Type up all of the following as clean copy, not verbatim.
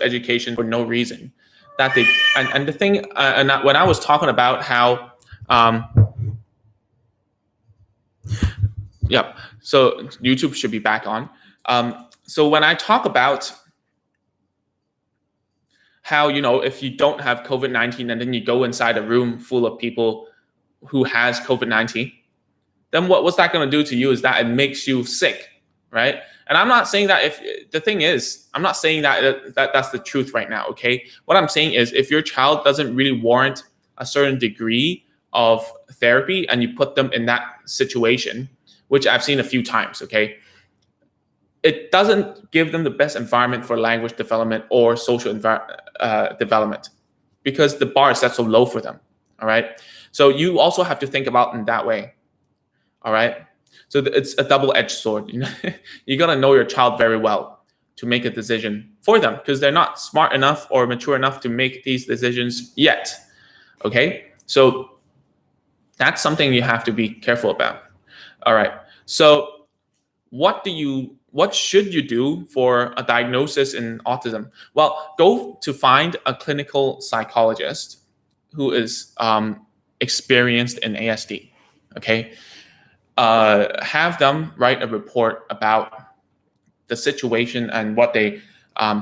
education for no reason. That they and the thing and that when I was talking about how yep, so YouTube should be back on. So when I talk about how, if you don't have COVID-19 and then you go inside a room full of people who has COVID-19, then what's that going to do to you is that it makes you sick, right? And I'm not saying that I'm not saying that that's the truth right now, okay? What I'm saying is if your child doesn't really warrant a certain degree of therapy and you put them in that situation, which I've seen a few times, okay? It doesn't give them the best environment for language development or social development because the bar is set so low for them, all right? So you also have to think about in that way, all right? So it's a double-edged sword. You got to know your child very well to make a decision for them because they're not smart enough or mature enough to make these decisions yet, okay? So that's something you have to be careful about. All right. So what should you do for a diagnosis in autism? Well, go to find a clinical psychologist who is experienced in ASD, okay? Have them write a report about the situation and what they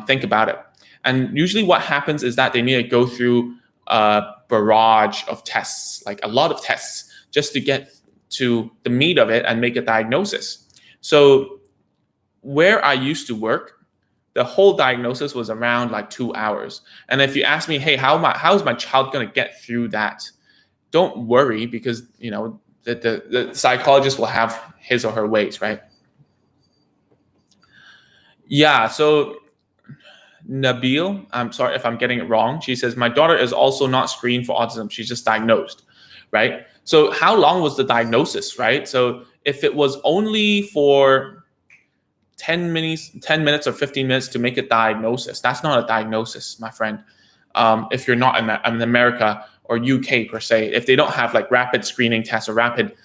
think about it. And usually what happens is that they need to go through a barrage of tests, like a lot of tests, just to get to the meat of it and make a diagnosis. So where I used to work, the whole diagnosis was around like 2 hours. And if you ask me, hey, how is my child going to get through that? Don't worry, because the psychologist will have his or her ways, right? Yeah, so Nabil, I'm sorry if I'm getting it wrong. She says, my daughter is also not screened for autism. She's just diagnosed, right? So how long was the diagnosis, right? So if it was only for 10 minutes or 15 minutes to make a diagnosis, that's not a diagnosis, my friend. If you're not in America or UK per se, if they don't have like rapid screening tests or rapid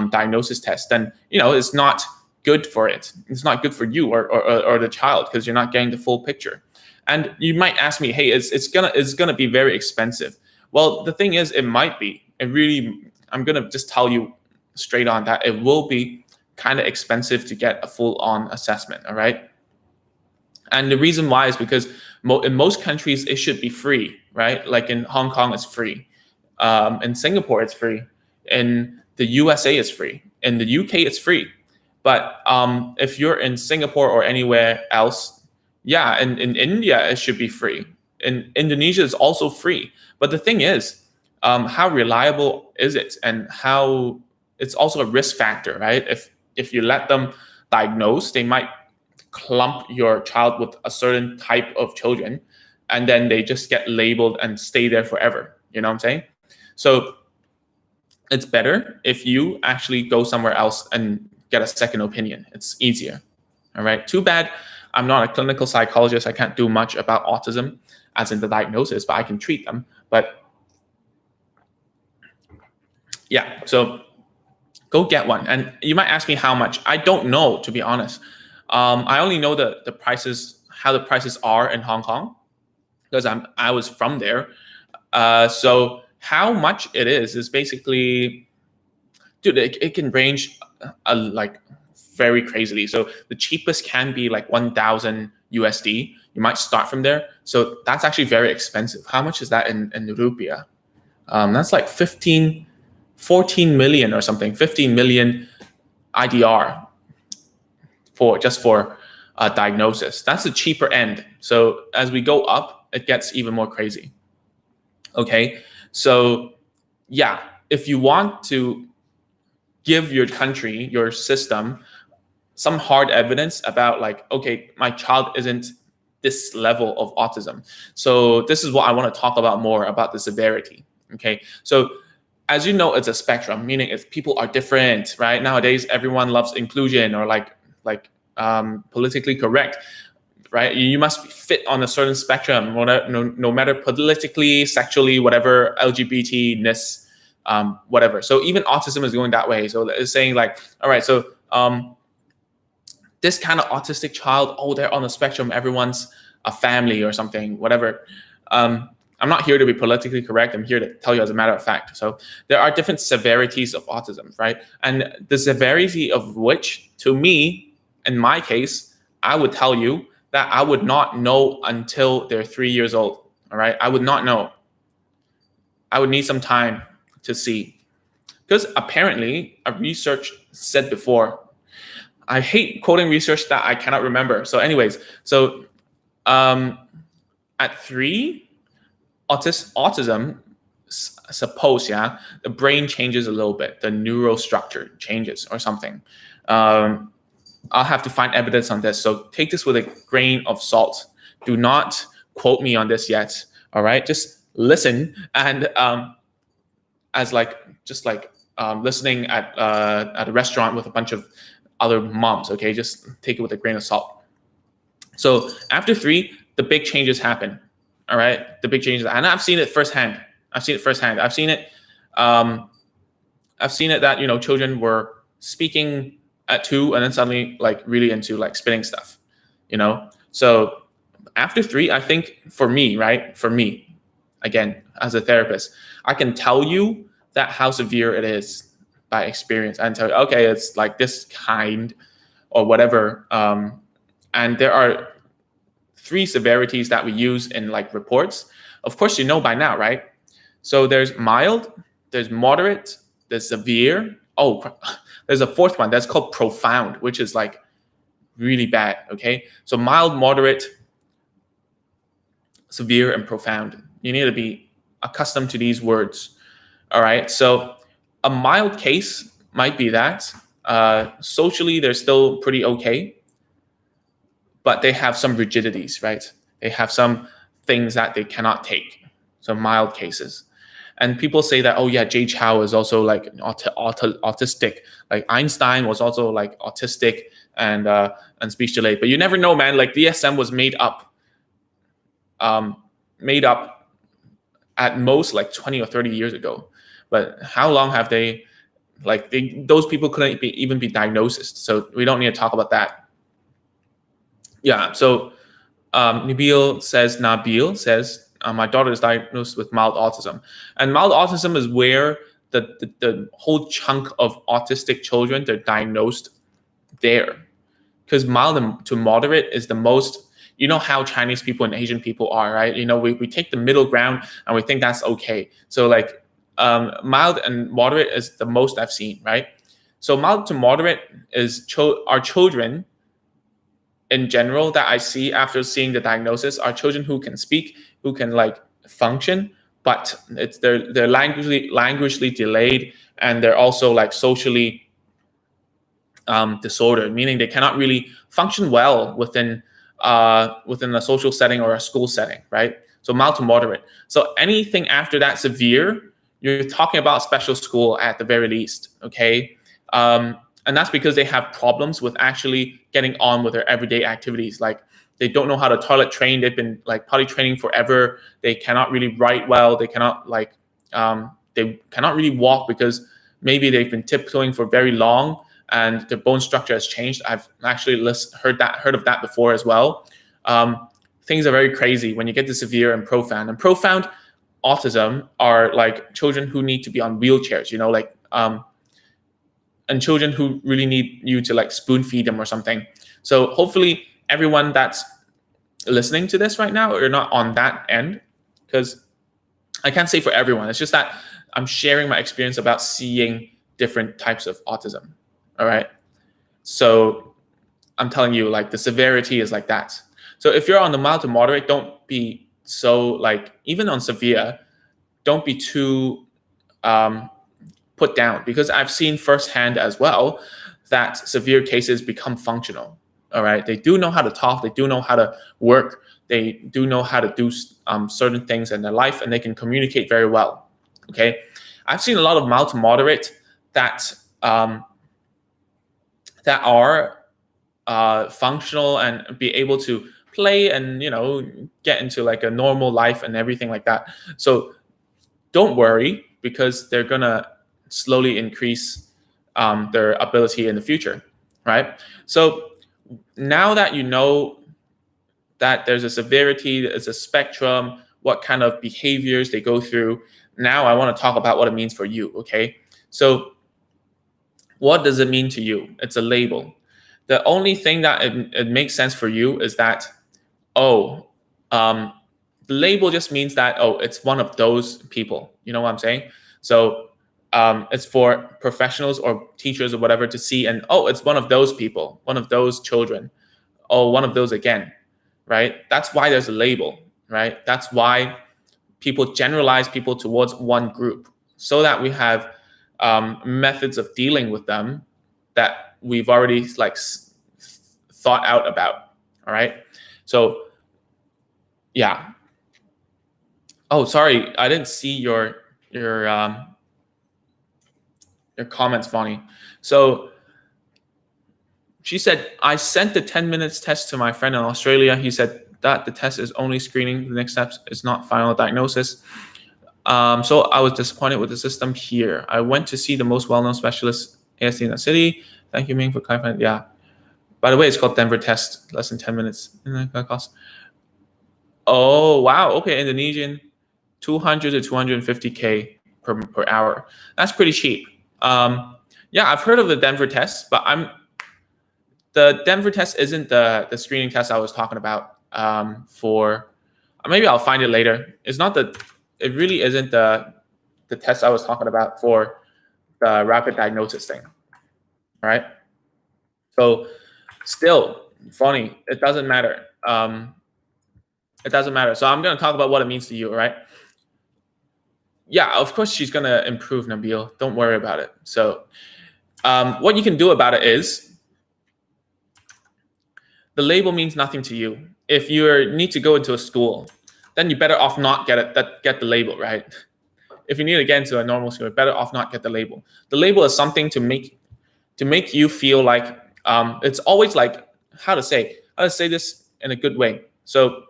diagnosis tests, then it's not good for it. It's not good for you or the child because you're not getting the full picture. And you might ask me, hey, it's gonna be very expensive. Well, the thing is, it might be. I'm gonna just tell you straight on that it will be kind of expensive to get a full-on assessment. All right. And the reason why is because in most countries it should be free, right? Like in Hong Kong, it's free. In Singapore, it's free. In the USA, it's free. In the UK, it's free. But if you're in Singapore or anywhere else, yeah, in India, it should be free. In Indonesia, it's also free. But the thing is, how reliable is it? And how it's also a risk factor, right? If you let them diagnose, they might clump your child with a certain type of children, and then they just get labeled and stay there forever. You know what I'm saying? So it's better if you actually go somewhere else and get a second opinion. It's easier. All right. Too bad I'm not a clinical psychologist. I can't do much about autism as in the diagnosis, but I can treat them. But yeah, so go get one. And you might ask me how much. I don't know, to be honest. I only know the prices, how the prices are in Hong Kong, because I was from there. So how much it is basically, dude, it can range like very crazily. So the cheapest can be like 1,000 USD. You might start from there. So that's actually very expensive. How much is that in rupiah? That's like 14 million or something, 15 million IDR for a diagnosis. That's the cheaper end. So as we go up, it gets even more crazy. Okay, so yeah, if you want to give your country, your system, some hard evidence about like, okay, my child isn't this level of autism. So this is what I want to talk about more about the severity. Okay, so as you know, it's a spectrum, meaning if people are different, right? Nowadays, everyone loves inclusion or like politically correct, right? You must fit on a certain spectrum, no matter politically, sexually, whatever, LGBT-ness, whatever. So even autism is going that way. So it's saying like, all right, so this kind of autistic child, oh, they're on the spectrum. Everyone's a family or something, whatever. I'm not here to be politically correct. I'm here to tell you as a matter of fact. So there are different severities of autism, right? And the severity of which, to me, in my case, I would tell you that I would not know until they're 3 years old. All right. I would not know. I would need some time to see. Because apparently, a research said before, I hate quoting research that I cannot remember. So, anyways, so at 3, autism, suppose, yeah, the brain changes a little bit, the neural structure changes or something. I'll have to find evidence on this. So take this with a grain of salt. Do not quote me on this yet. All right, just listen and as like just like listening at a restaurant with a bunch of other moms. Okay, just take it with a grain of salt. So after 3, the big changes happen. All right, the big changes, and I've seen it firsthand. I've seen it. I've seen it that children were speaking at 2, and then suddenly like really into like spitting stuff. So after 3, I think for me, again, as a therapist, I can tell you that how severe it is by experience and tell you, okay, it's like this kind or whatever. And there are 3 severities that we use in like reports. Of course, by now, right? So there's mild, there's moderate, there's severe. Oh, there's a 4th one that's called profound, which is like really bad. Okay. So mild, moderate, severe, and profound. You need to be accustomed to these words. All right. So a mild case might be that socially they're still pretty okay, but they have some rigidities, right? They have some things that they cannot take. So mild cases. And people say that, oh yeah, Jay Chow is also like autistic. Like Einstein was also like autistic and speech delayed. But you never know, man. Like DSM was made up at most like 20 or 30 years ago. But how long have they, those people couldn't even be diagnosed. So we don't need to talk about that. Yeah, so Nabil says, my daughter is diagnosed with mild autism. And mild autism is where the whole chunk of autistic children, they're diagnosed there. Because mild to moderate is the most, how Chinese people and Asian people are, right? We take the middle ground and we think that's okay. So like mild and moderate is the most I've seen, right? So mild to moderate is our children in general that I see after seeing the diagnosis are children who can speak, who can like function, but they're languagely delayed, and they're also like socially disordered, meaning they cannot really function well within a social setting or a school setting, right? So mild to moderate. So anything after that severe, you're talking about special school at the very least, okay? And that's because they have problems with actually getting on with their everyday activities. Like they don't know how to toilet train. They've been like potty training forever. They cannot really write well. They cannot they cannot really walk because maybe they've been tiptoeing for very long and their bone structure has changed. I've actually heard of that before as well. Things are very crazy when you get to severe and profound. And profound autism are like children who need to be on wheelchairs, and children who really need you to like spoon feed them or something. So hopefully everyone that's listening to this right now are not on that end, because I can't say for everyone. It's just that I'm sharing my experience about seeing different types of autism. All right. So I'm telling you, like the severity is like that. So if you're on the mild to moderate, don't be so like, even on severe, don't be too put down, because I've seen firsthand as well that severe cases become functional. All right. They do know how to talk. They do know how to work. They do know how to do certain things in their life, and they can communicate very well. Okay. I've seen a lot of mild to moderate that are functional and be able to play and, get into like a normal life and everything like that. So don't worry, because they're going to slowly increase their ability in the future, right? So now that you know that there's a severity, there's a spectrum, what kind of behaviors they go through. Now I want to talk about what it means for you, okay? So what does it mean to you? It's a label. The only thing that it makes sense for you is that, oh, the label just means that, oh, it's one of those people. You know what I'm saying? So it's for professionals or teachers or whatever to see, and oh, it's one of those people, one of those children, oh, one of those again, right? That's why there's a label, right? That's why people generalize people towards one group, so that we have methods of dealing with them that we've already like thought out about. All right. So yeah. Oh, sorry, I didn't see your comments, Vonnie. So she said, I sent the 10 minutes test to my friend in Australia. He said that the test is only screening. The next steps is not final diagnosis. So I was disappointed with the system here. I went to see the most well-known specialist ASD in the city. Thank you, Ming, for clarifying. Yeah. By the way, it's called Denver test. Less than 10 minutes. Cost. Oh, wow. Okay, Indonesian, 200 to 250K per hour. That's pretty cheap. Yeah, I've heard of the Denver test, but the Denver test isn't the screening test I was talking about. For maybe I'll find it later. It's not it really isn't the test I was talking about for the rapid diagnosis thing. All right. So still funny. It doesn't matter. It doesn't matter. So I'm going to talk about what it means to you. All right. Yeah, of course she's going to improve, Nabil. Don't worry about it. So what you can do about it is, the label means nothing to you. If you need to go into a school, then you're better off not get the label, right? If you need to get into a normal school, you're better off not get the label. The label is something to make you feel like it's always like, how to say this in a good way. So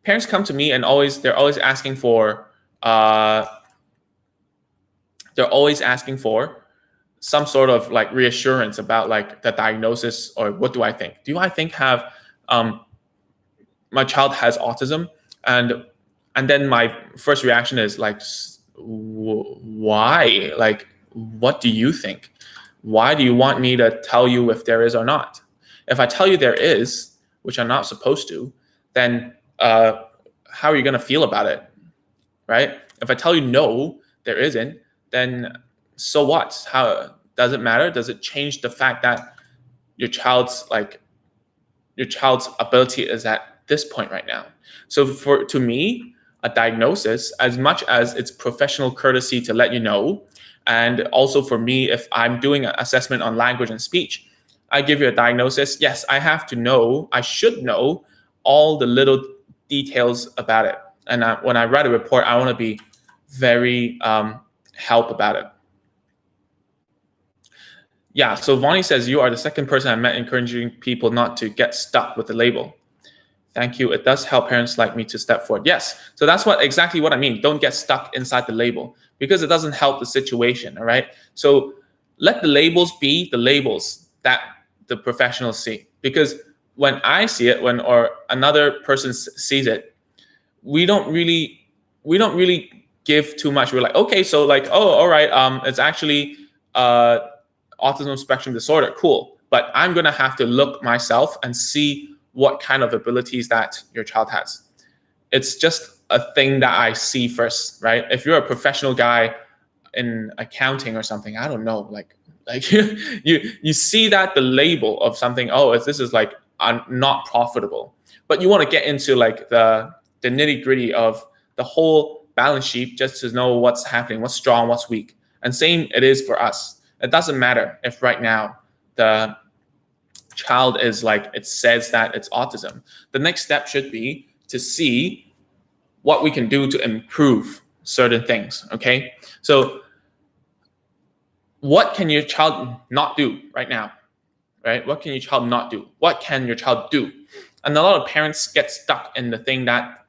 parents come to me and they're always asking for some sort of like reassurance about like the diagnosis, or what do I think? Do I think my child has autism? And then my first reaction is like, why? Like, what do you think? Why do you want me to tell you if there is or not? If I tell you there is, which I'm not supposed to, then how are you going to feel about it, right? If I tell you no, there isn't, then so what? How does it matter? Does it change the fact that your child's ability is at this point right now? So to me, a diagnosis, as much as it's professional courtesy to let you know, and also for me, if I'm doing an assessment on language and speech, I give you a diagnosis. Yes, I should know all the little details about it. And when I write a report, I want to be very help about it. Yeah, so Vonnie says, you are the second person I met encouraging people not to get stuck with the label. Thank you. It does help parents like me to step forward. Yes, so that's exactly what I mean. Don't get stuck inside the label, because it doesn't help the situation, all right? So let the labels be the labels that the professionals see. Because when I see it, or another person sees it, we don't really give too much. We're like, okay, so like, oh, all right, it's actually autism spectrum disorder. Cool. But I'm going to have to look myself and see what kind of abilities that your child has. It's just a thing that I see first, right? If you're a professional guy in accounting or something, I don't know, like you see that the label of something, oh, this is like not profitable, but you want to get into like the nitty gritty of the whole balance sheet just to know what's happening, what's strong, what's weak. And same it is for us. It doesn't matter if right now the child is like, it says that it's autism. The next step should be to see what we can do to improve certain things, okay? So what can your child not do right now, right? What can your child not do? What can your child do? And a lot of parents get stuck in the thing that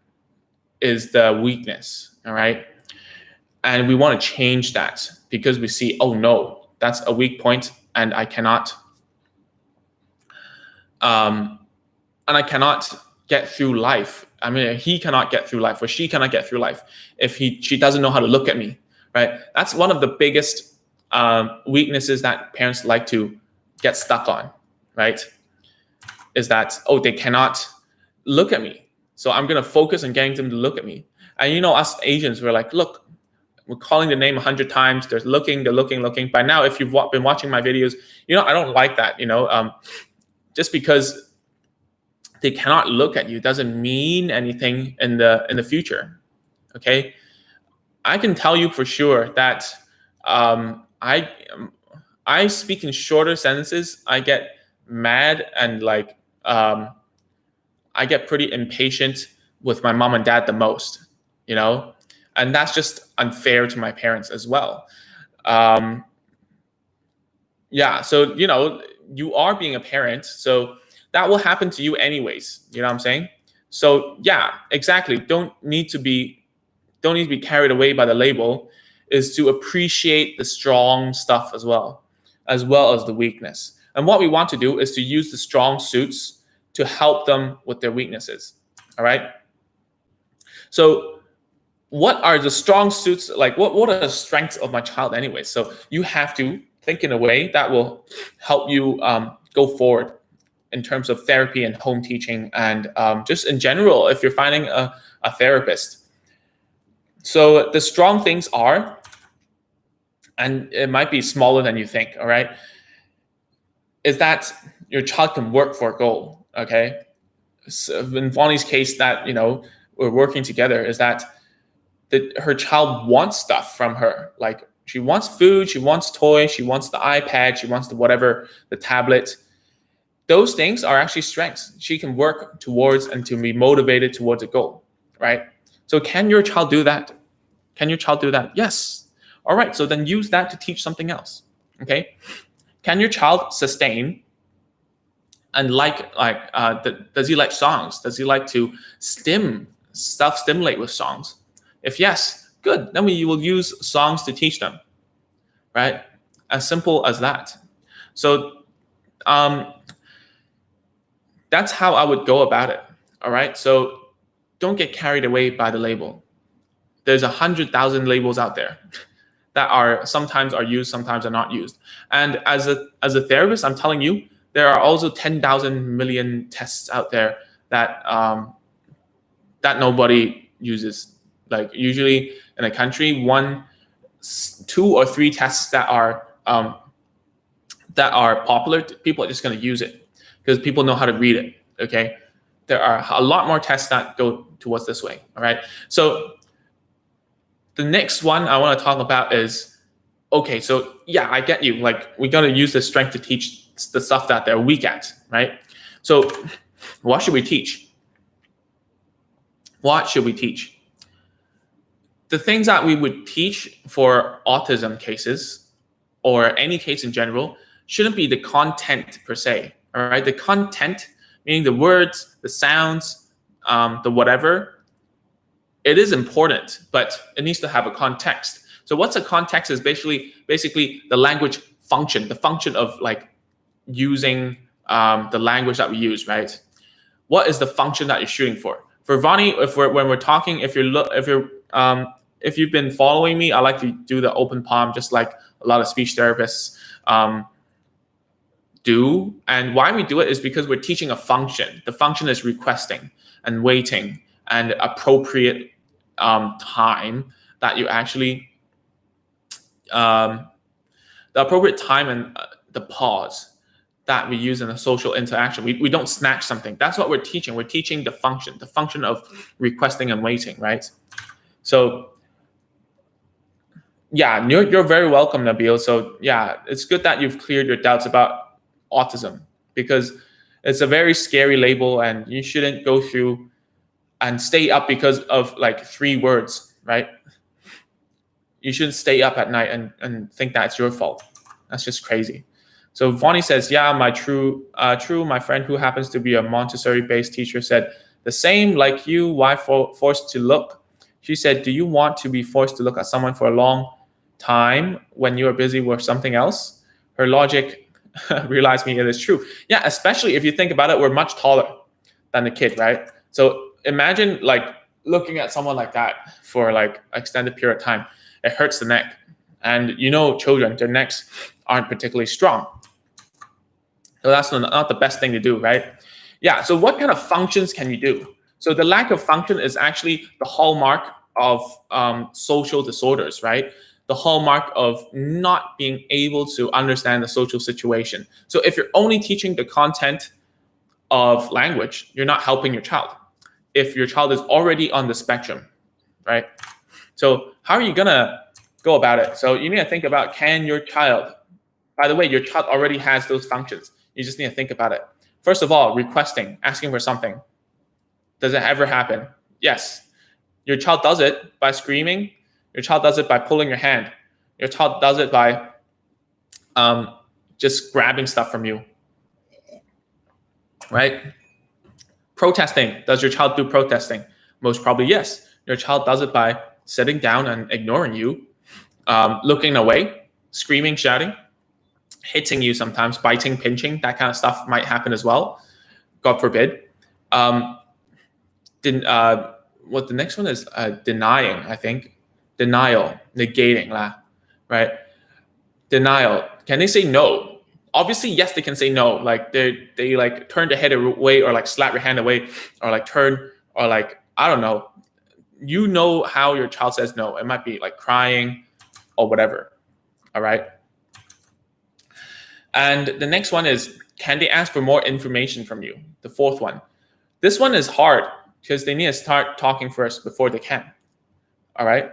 is the weakness, all right? And we want to change that because we see, oh no, that's a weak point, and I cannot get through life. I mean, he cannot get through life, or she cannot get through life if she doesn't know how to look at me, right? That's one of the biggest weaknesses that parents like to get stuck on, right? Is that, oh, they cannot look at me, so I'm gonna focus on getting them to look at me. And us Asians, we're like, look, we're calling the name 100 times. They're looking. By now, if you've been watching my videos, I don't like that. Just because they cannot look at you doesn't mean anything in the future. Okay, I can tell you for sure that I speak in shorter sentences. I get mad and I get pretty impatient with my mom and dad the most, and that's just unfair to my parents as well. Yeah, so you are being a parent, so that will happen to you anyways. You know what I'm saying? So yeah, exactly. Don't need to be carried away by the label. Is to appreciate the strong stuff as well as the weakness. And what we want to do is to use the strong suits to help them with their weaknesses. All right. So what are the strong suits? Like what are the strengths of my child anyway? So you have to think in a way that will help you go forward in terms of therapy and home teaching, and just in general, if you're finding a therapist. So the strong things are, and it might be smaller than you think, all right, is that your child can work for a goal, okay? So in Vonnie's case that, we're working together, is that her child wants stuff from her. Like she wants food, she wants toys, she wants the iPad, she wants the whatever, the tablet. Those things are actually strengths. She can work towards and to be motivated towards a goal, right? So can your child do that? Can your child do that? Yes. All right, so then use that to teach something else, okay? Can your child sustain and does he like songs? Does he like to self-stimulate with songs? If yes, good. Then we will use songs to teach them, right? As simple as that. So that's how I would go about it, all right? So don't get carried away by the label. There's 100,000 labels out there that are sometimes are used, sometimes are not used. And as a therapist, I'm telling you, there are also 10,000 million tests out there that that nobody uses. Like usually in a country, 2 or 3 tests that are popular, people are just going to use it because people know how to read it. Okay, there are a lot more tests that go towards this way. All right, so the next one I want to talk about is, okay, so yeah, I get you. Like we got to use the strength to teach the stuff that they're weak at, right? So what should we teach? What should we teach? The things that we would teach for autism cases or any case in general shouldn't be the content per se, all right? The content, meaning the words, the sounds, the whatever, it is important, but it needs to have a context. So what's a context is basically the language function, the function of like using the language that we use, right? What is the function that you're shooting for? For Vonnie, when we're talking, if you've been following me, I like to do the open palm, just like a lot of speech therapists do. And why we do it is because we're teaching a function. The function is requesting and waiting and appropriate time that you actually the appropriate time and the pause that we use in a social interaction. We don't snatch something. That's what we're teaching. We're teaching the function of requesting and waiting, right? So yeah, you're very welcome, Nabil. So yeah, it's good that you've cleared your doubts about autism, because it's a very scary label and you shouldn't go through and stay up because of like 3 words, right? You shouldn't stay up at night and think that's your fault. That's just crazy. So Vonnie says, yeah, my friend who happens to be a Montessori-based teacher said the same like you, why forced to look? She said, do you want to be forced to look at someone for a long time when you are busy with something else? Her logic realized me it is true. Yeah, especially if you think about it, we're much taller than the kid, right? So imagine like looking at someone like that for like extended period of time. It hurts the neck. And children, their necks aren't particularly strong. So that's not the best thing to do, right? Yeah, so what kind of functions can you do? So the lack of function is actually the hallmark of social disorders, right? The hallmark of not being able to understand the social situation. So if you're only teaching the content of language, you're not helping your child. If your child is already on the spectrum, right? So how are you gonna go about it? So you need to think about, can your child, by the way, your child already has those functions. You just need to think about it. First of all, requesting, asking for something. Does it ever happen? Yes. Your child does it by screaming. Your child does it by pulling your hand. Your child does it by just grabbing stuff from you, right? Protesting. Does your child do protesting? Most probably yes. Your child does it by sitting down and ignoring you, looking away, screaming, shouting, hitting you sometimes, biting, pinching. That kind of stuff might happen as well. God forbid. What the next one is denying, I think. Denial, negating, right? Denial. Can they say no? Obviously, yes, they can say no. Like they like turn their head away, or like slap your hand away, or like turn, or like, I don't know. You know how your child says no. It might be like crying or whatever. All right. And the next one is, can they ask for more information from you? The fourth one. This one is hard because they need to start talking first before they can. All right.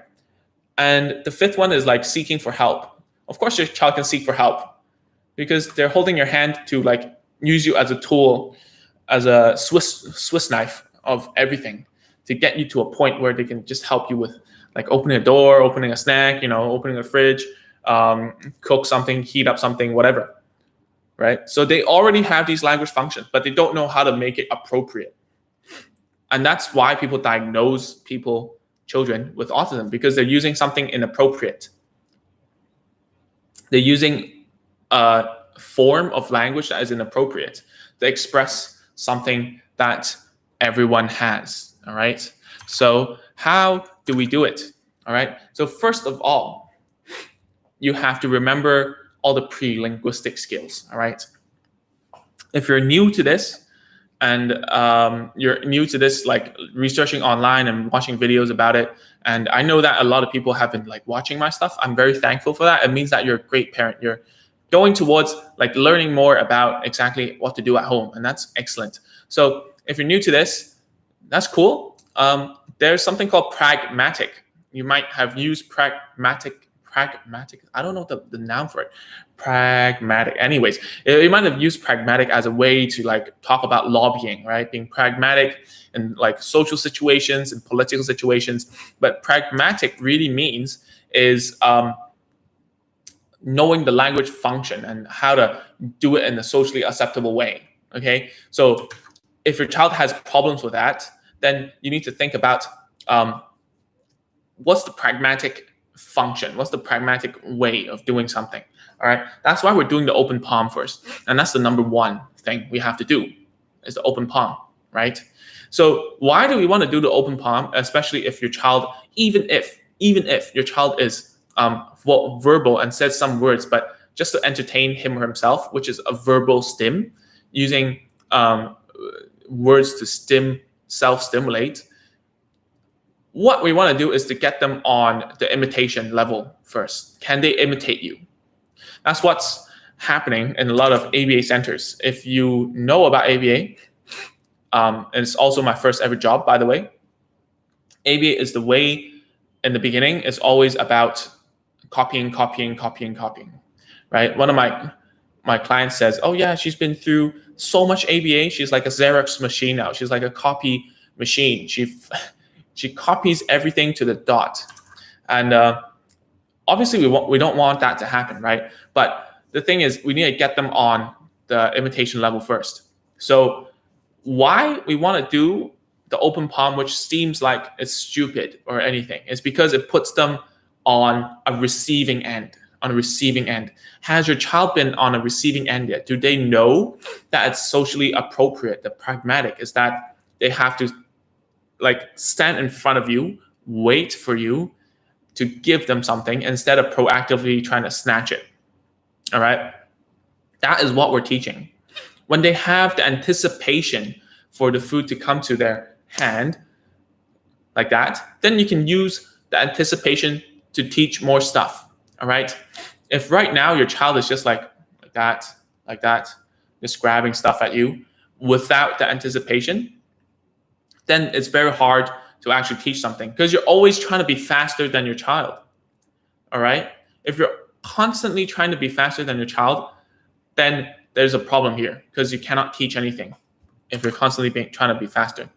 And the fifth one is like seeking for help. Of course, your child can seek for help because they're holding your hand to like use you as a tool, as a Swiss knife of everything to get you to a point where they can just help you with like opening a door, opening a snack, opening a fridge, cook something, heat up something, whatever. Right? So they already have these language functions, but they don't know how to make it appropriate. And that's why people diagnose children with autism, because they're using something inappropriate. They're using a form of language that is inappropriate to express something that everyone has. All right. So how do we do it? All right. So first of all, you have to remember all the pre-linguistic skills. All right. If you're new to this, and you're new to this, like researching online and watching videos about it, and I know that a lot of people have been like watching my stuff. I'm very thankful for that. It means that you're a great parent. You're going towards like learning more about exactly what to do at home, and that's excellent. So if you're new to this, that's cool. There's something called pragmatic. You might have used pragmatic. I don't know the noun for it. Pragmatic. Anyways, you might have used pragmatic as a way to like talk about lobbying, right? Being pragmatic in like social situations and political situations. But pragmatic really means is knowing the language function and how to do it in a socially acceptable way. Okay. So if your child has problems with that, then you need to think about what's the pragmatic function, what's the pragmatic way of doing something. All right, that's why we're doing the open palm first, and that's the number one thing we have to do is the open palm, right? So why do we want to do the open palm, especially if your child, even if your child is verbal and says some words, but just to entertain him or himself, which is a verbal stim, using words to self-stimulate. What we want to do is to get them on the imitation level first. Can they imitate you? That's what's happening in a lot of ABA centers. If you know about ABA, and it's also my first ever job, by the way, ABA is the way in the beginning, it's always about copying, right? One of my clients says, oh yeah, she's been through so much ABA. She's like a Xerox machine now. She's like a copy machine. She copies everything to the dot. And obviously we don't want that to happen, right? But the thing is, we need to get them on the imitation level first. So why we want to do the open palm, which seems like it's stupid or anything, is because it puts them on a receiving end. Has your child been on a receiving end yet? Do they know that it's socially appropriate? The pragmatic is that they have to like stand in front of you, wait for you to give them something instead of proactively trying to snatch it. All right. That is what we're teaching. When they have the anticipation for the food to come to their hand like that, then you can use the anticipation to teach more stuff. All right. If right now your child is just like that, just grabbing stuff at you without the anticipation, then it's very hard to actually teach something because you're always trying to be faster than your child. All right. If you're constantly trying to be faster than your child, then there's a problem here because you cannot teach anything if you're constantly trying to be faster.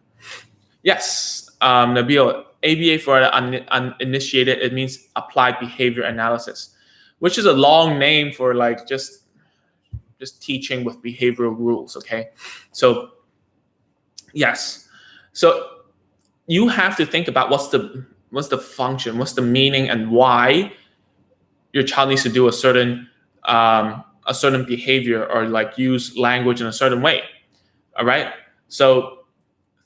Yes, Nabil, ABA for uninitiated, it means applied behavior analysis, which is a long name for like just teaching with behavioral rules. Okay, so yes, so you have to think about what's the function, what's the meaning, and why your child needs to do a certain behavior or like use language in a certain way. All right. So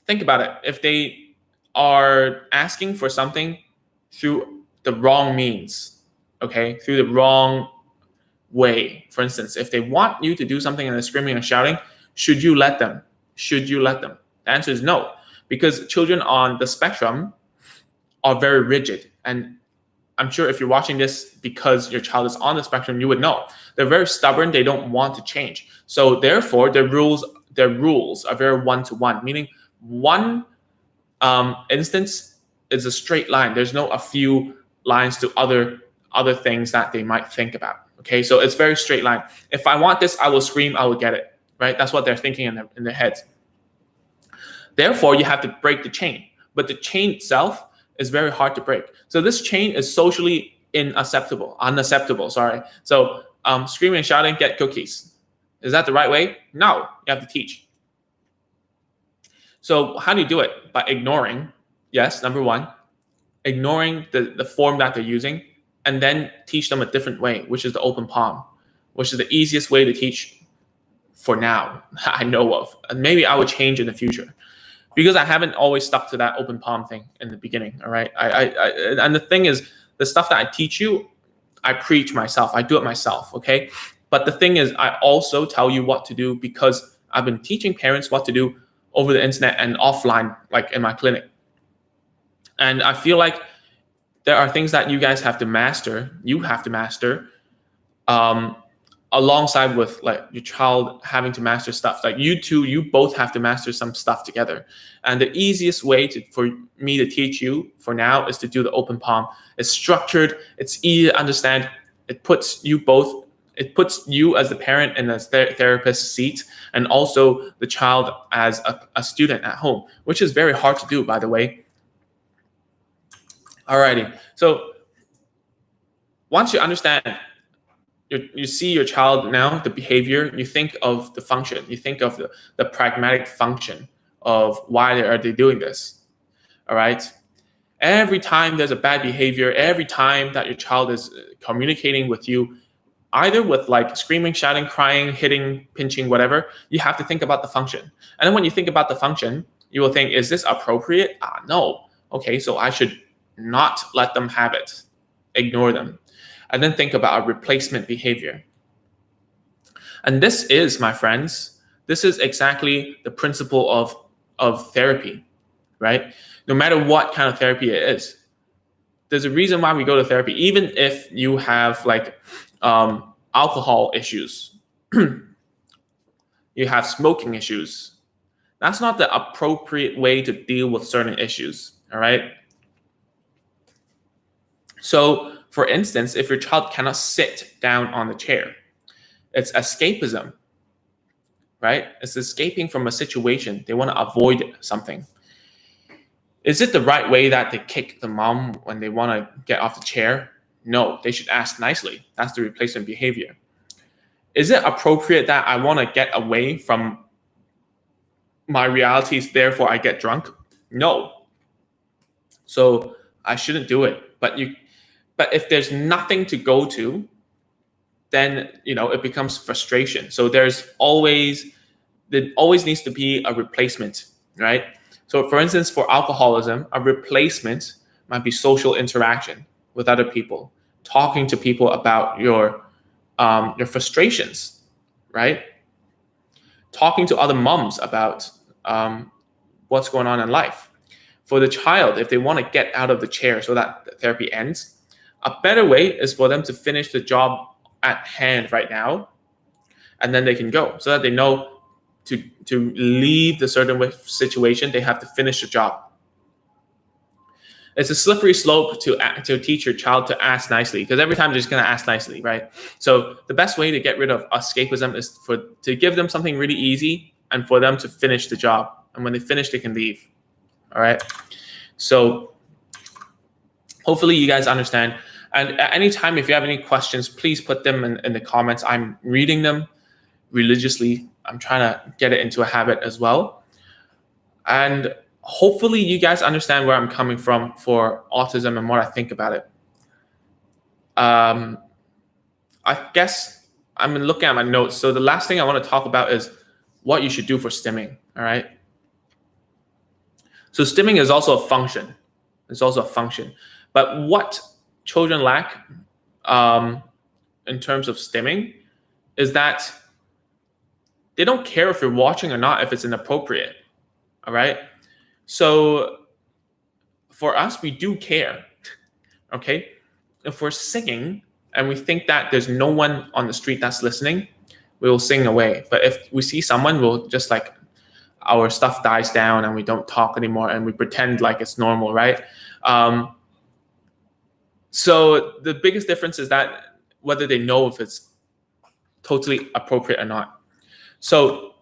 think about it. If they are asking for something through the wrong means, okay, through the wrong way, for instance, if they want you to do something and they're screaming and shouting, should you let them? Should you let them? The answer is no, because children on the spectrum are very rigid. And I'm sure if you're watching this because your child is on the spectrum, you would know. They're very stubborn. They don't want to change. So therefore, their rules are very one-to-one, meaning one instance is a straight line. There's no a few lines to other things that they might think about. Okay, so it's very straight line. If I want this, I will scream, I will get it. Right? That's what they're thinking in their heads. Therefore, you have to break the chain. But the chain itself is very hard to break. So this chain is socially unacceptable. Sorry. So screaming and shouting, get cookies. Is that the right way? No, you have to teach. So how do you do it? By ignoring, yes, number one, ignoring the form that they're using, and then teach them a different way, which is the open palm, which is the easiest way to teach for now, I know of. And maybe I would change in the future, because I haven't always stuck to that open palm thing in the beginning. All right. And the thing is, the stuff that I teach you, I preach myself. I do it myself. Okay. But the thing is, I also tell you what to do because I've been teaching parents what to do over the internet and offline, like in my clinic. And I feel like there are things that you guys have to master. You have to master, alongside with like your child having to master stuff. Like you both have to master some stuff together. And the easiest way for me to teach you for now is to do the open palm. It's structured, it's easy to understand. It puts you as the parent in a therapist's seat, and also the child as a student at home, which is very hard to do, by the way. Alrighty, so once you understand, you see your child now, the behavior, you think of the function, you think of the pragmatic function of why are they doing this. All right. Every time there's a bad behavior, every time that your child is communicating with you, either with like screaming, shouting, crying, hitting, pinching, whatever, you have to think about the function. And then when you think about the function, you will think, is this appropriate? No. Okay, so I should not let them have it. Ignore them. And then think about a replacement behavior. And this is, my friends, this is exactly the principle of therapy, right? No matter what kind of therapy it is, there's a reason why we go to therapy. Even if you have like alcohol issues, you have smoking issues, that's not the appropriate way to deal with certain issues, all right? So, for instance, if your child cannot sit down on the chair, it's escapism, right? It's escaping from a situation. They want to avoid something. Is it the right way that they kick the mom when they want to get off the chair? No, they should ask nicely. That's the replacement behavior. Is it appropriate that I want to get away from my realities, therefore I get drunk? No. So I shouldn't do it. But if there's nothing to go to, then it becomes frustration. So there always needs to be a replacement, right? So for instance, for alcoholism, a replacement might be social interaction with other people, talking to people about your frustrations, right? Talking to other moms about what's going on in life. For the child, if they want to get out of the chair so that the therapy ends, a better way is for them to finish the job at hand right now, and then they can go, so that they know to leave the certain situation, they have to finish the job. It's a slippery slope to teach your child to ask nicely, because every time they're just going to ask nicely, right? So the best way to get rid of escapism is to give them something really easy and for them to finish the job. And when they finish, they can leave. All right. So hopefully you guys understand. And at any time, if you have any questions, please put them in the comments. I'm reading them religiously. I'm trying to get it into a habit as well. And hopefully you guys understand where I'm coming from for autism and what I think about it. I guess I'm looking at my notes. So the last thing I want to talk about is what you should do for stimming. All right. So stimming is also a function. It's also a function. But what children lack in terms of stimming is that they don't care if you're watching or not, if it's inappropriate. All right. So for us, we do care. Okay. If we're singing and we think that there's no one on the street that's listening, we will sing away. But if we see someone, we'll just like, our stuff dies down and we don't talk anymore and we pretend like it's normal, right? So the biggest difference is that whether they know if it's totally appropriate or not. So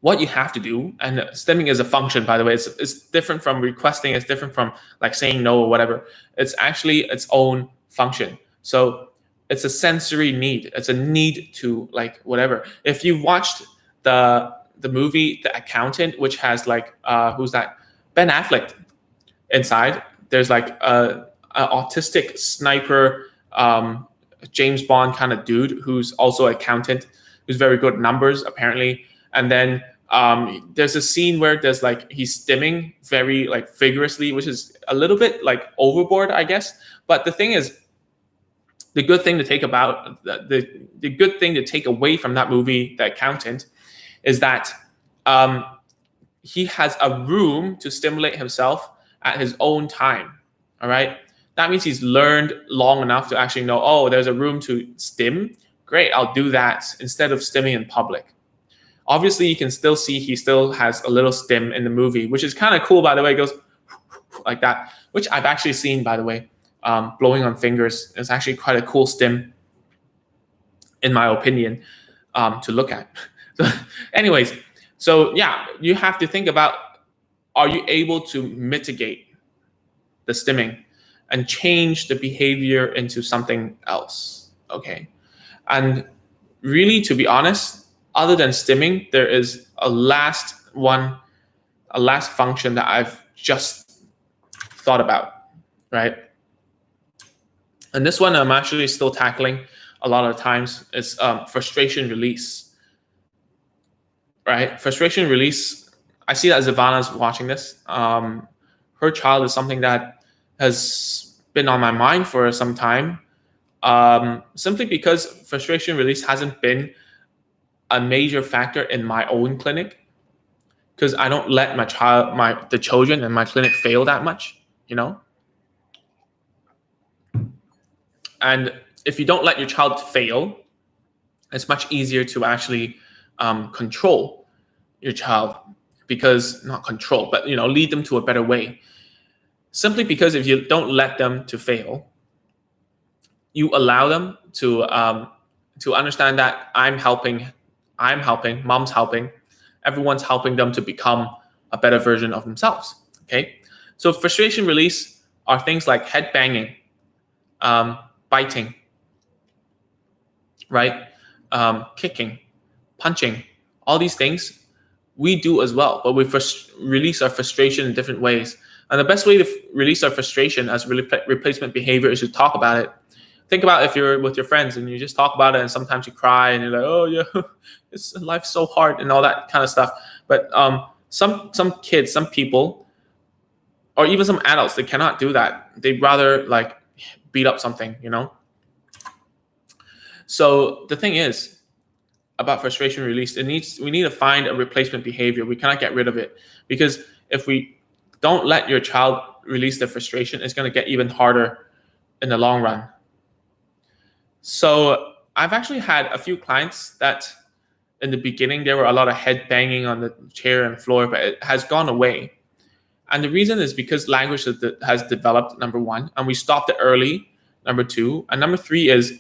what you have to do, and stimming is a function, by the way, it's different from requesting, it's different from like saying no or whatever. It's actually its own function. So it's a sensory need. It's a need to like whatever. If you watched the movie The Accountant, which has like who's that? Ben Affleck inside. There's like a autistic sniper James Bond kind of dude who's also an accountant, who's very good at numbers apparently. And then there's a scene where there's like he's stimming very like vigorously, which is a little bit like overboard, I guess. But the thing is, the good thing to take about the good thing to take away from that movie, The Accountant, is that he has a room to stimulate himself at his own time. All right. That means he's learned long enough to actually know, oh, there's a room to stim. Great, I'll do that instead of stimming in public. Obviously, you can still see he still has a little stim in the movie, which is kind of cool, by the way. It goes like that, which I've actually seen, by the way. Blowing on fingers is actually quite a cool stim, in my opinion, to look at. So, anyways, so yeah, you have to think about, are you able to mitigate the stimming and change the behavior into something else? Okay. And really, to be honest, other than stimming, there is a last function that I've just thought about, right? And this one I'm actually still tackling a lot of times. Is frustration release, right? Frustration release. I see that Zavana's watching this. Her child is something that has been on my mind for some time, simply because frustration release hasn't been a major factor in my own clinic, because I don't let the children in my clinic fail that much, you know? And if you don't let your child fail, it's much easier to actually control your child, because not control, but lead them to a better way. Simply because if you don't let them to fail, you allow them to understand that I'm helping, mom's helping, everyone's helping them to become a better version of themselves. Okay, so frustration release are things like head banging, biting, right? Kicking, punching, all these things we do as well, but we release our frustration in different ways. And the best way to release our frustration as replacement behavior is to talk about it. Think about if you're with your friends and you just talk about it, and sometimes you cry and you're like, oh yeah, life's so hard and all that kind of stuff. But Some kids, some people, or even some adults, they cannot do that. They'd rather like beat up something, you know. So the thing is about frustration release, we need to find a replacement behavior. We cannot get rid of it, because if we don't let your child release their frustration, it's going to get even harder in the long run. So I've actually had a few clients that in the beginning there were a lot of head banging on the chair and floor, but it has gone away. And the reason is because language has developed, number one, and we stopped it early, number two. And number three is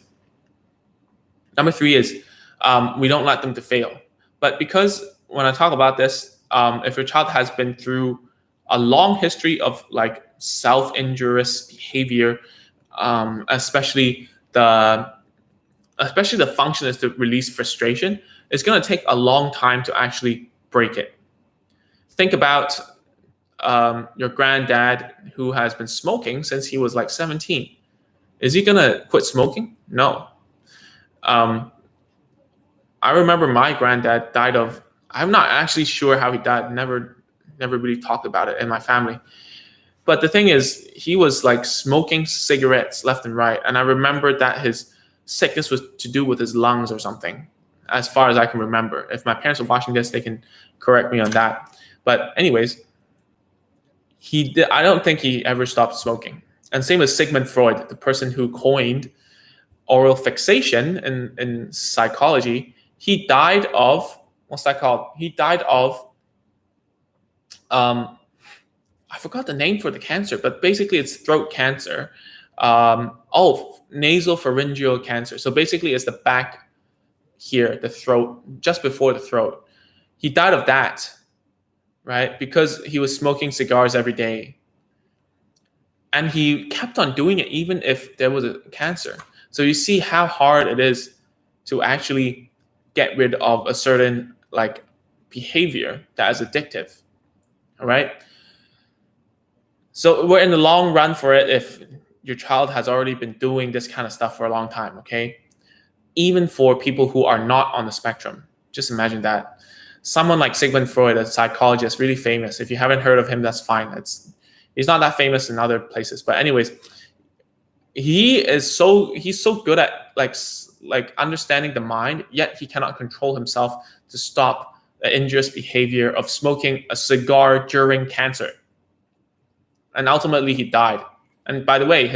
we don't let them to fail. But because when I talk about this, if your child has been through a long history of like self-injurious behavior, especially the function is to release frustration, it's going to take a long time to actually break it. Think about your granddad who has been smoking since he was like 17. Is he going to quit smoking? No. I remember my granddad died of, I'm not actually sure how he died. Never really talked about it in my family. But the thing is, he was like smoking cigarettes left and right. And I remember that his sickness was to do with his lungs or something, as far as I can remember. If my parents are watching this, they can correct me on that. But anyways, I don't think he ever stopped smoking. And same with Sigmund Freud, the person who coined oral fixation in psychology. He died of, what's that called? He died of, I forgot the name for the cancer, but basically it's throat cancer. Nasopharyngeal cancer. So basically it's the back here, the throat, just before the throat. He died of that, right? Because he was smoking cigars every day. And he kept on doing it even if there was a cancer. So you see how hard it is to actually get rid of a certain like behavior that is addictive. All right. So we're in the long run for it if your child has already been doing this kind of stuff for a long time. Okay. Even for people who are not on the spectrum, just imagine that. Someone like Sigmund Freud, a psychologist, really famous. If you haven't heard of him, that's fine. He's not that famous in other places, but anyways, he's so good at like understanding the mind, yet he cannot control himself to stop the injurious behavior of smoking a cigar during cancer. And ultimately he died. And by the way,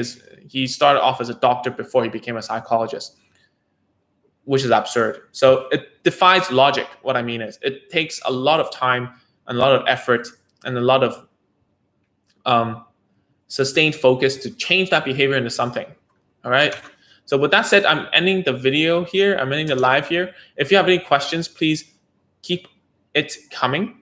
he started off as a doctor before he became a psychologist, which is absurd. So it defies logic. What I mean is it takes a lot of time and a lot of effort and a lot of sustained focus to change that behavior into something. All right. So with that said, I'm ending the video here. I'm ending the live here. If you have any questions, please keep it coming.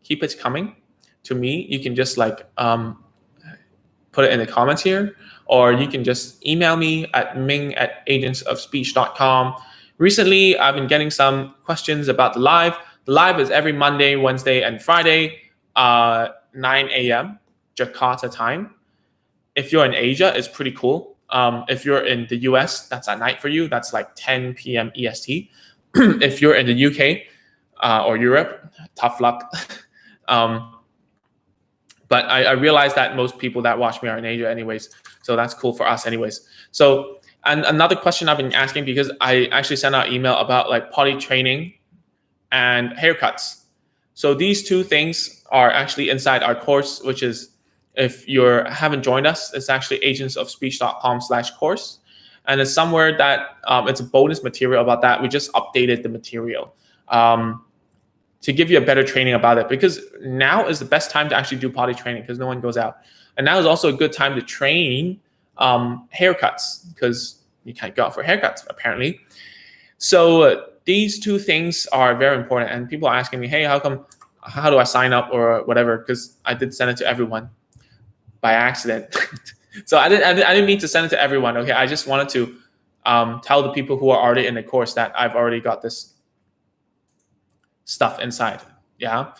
Keep it coming to me. You can just like put it in the comments here, or you can just email me at ming@agentsofspeech.com. Recently, I've been getting some questions about the live. The live is every Monday, Wednesday, and Friday, 9 a.m. Jakarta time. If you're in Asia, it's pretty cool. If you're in the US, that's at night for you. That's like 10 p.m. EST. If you're in the UK or Europe, tough luck. But I realize that most people that watch me are in Asia anyways. So that's cool for us anyways. So, and another question I've been asking, because I actually sent out an email about like potty training and haircuts. So these two things are actually inside our course, which is, if you haven't joined us, it's actually agentsofspeech.com/course. And it's somewhere that it's a bonus material about that. We just updated the material to give you a better training about it, because now is the best time to actually do potty training because no one goes out. And now is also a good time to train haircuts, because you can't go out for haircuts apparently. So these two things are very important. And people are asking me, hey, how do I sign up or whatever? Because I did send it to everyone by accident. So I didn't mean to send it to everyone. Okay, I just wanted to tell the people who are already in the course that I've already got this stuff inside. Yeah,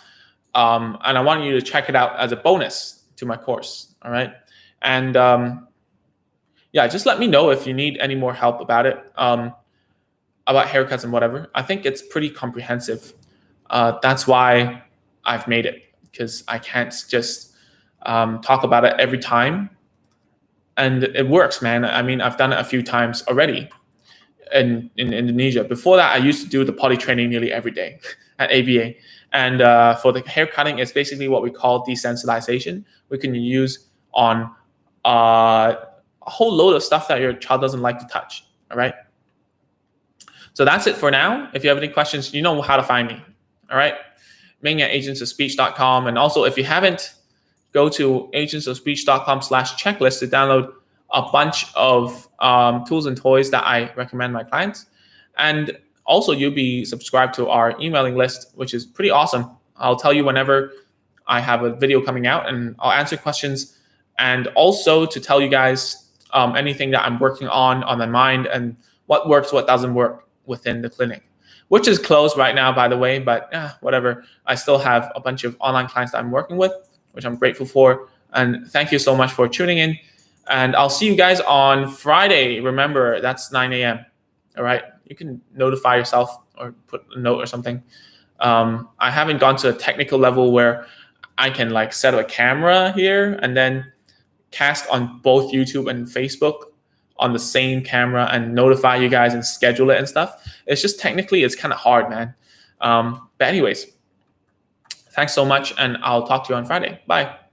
and I want you to check it out as a bonus to my course. All right, and yeah, just let me know if you need any more help about it, about haircuts and whatever. I think it's pretty comprehensive. That's why I've made it, because I can't just talk about it every time. And it works, man. I mean, I've done it a few times already in Indonesia. Before that, I used to do the potty training nearly every day at ABA. And for the hair cutting, it's basically what we call desensitization. We can use on a whole load of stuff that your child doesn't like to touch. All right. So that's it for now. If you have any questions, you know how to find me. All right. Ming at agentsofspeech.com. And also, if you haven't, go to agentsofspeech.com/checklist to download a bunch of tools and toys that I recommend my clients. And also, you'll be subscribed to our emailing list, which is pretty awesome. I'll tell you whenever I have a video coming out, and I'll answer questions, and also to tell you guys anything that I'm working on my mind, and what works, what doesn't work within the clinic, which is closed right now, by the way, but whatever. I still have a bunch of online clients that I'm working with, which I'm grateful for. And thank you so much for tuning in. And I'll see you guys on Friday. Remember, that's 9 a.m. All right. You can notify yourself or put a note or something. I haven't gone to a technical level where I can like set up a camera here and then cast on both YouTube and Facebook on the same camera and notify you guys and schedule it and stuff. It's just technically, it's kind of hard, man. But anyways, thanks so much, and I'll talk to you on Friday. Bye.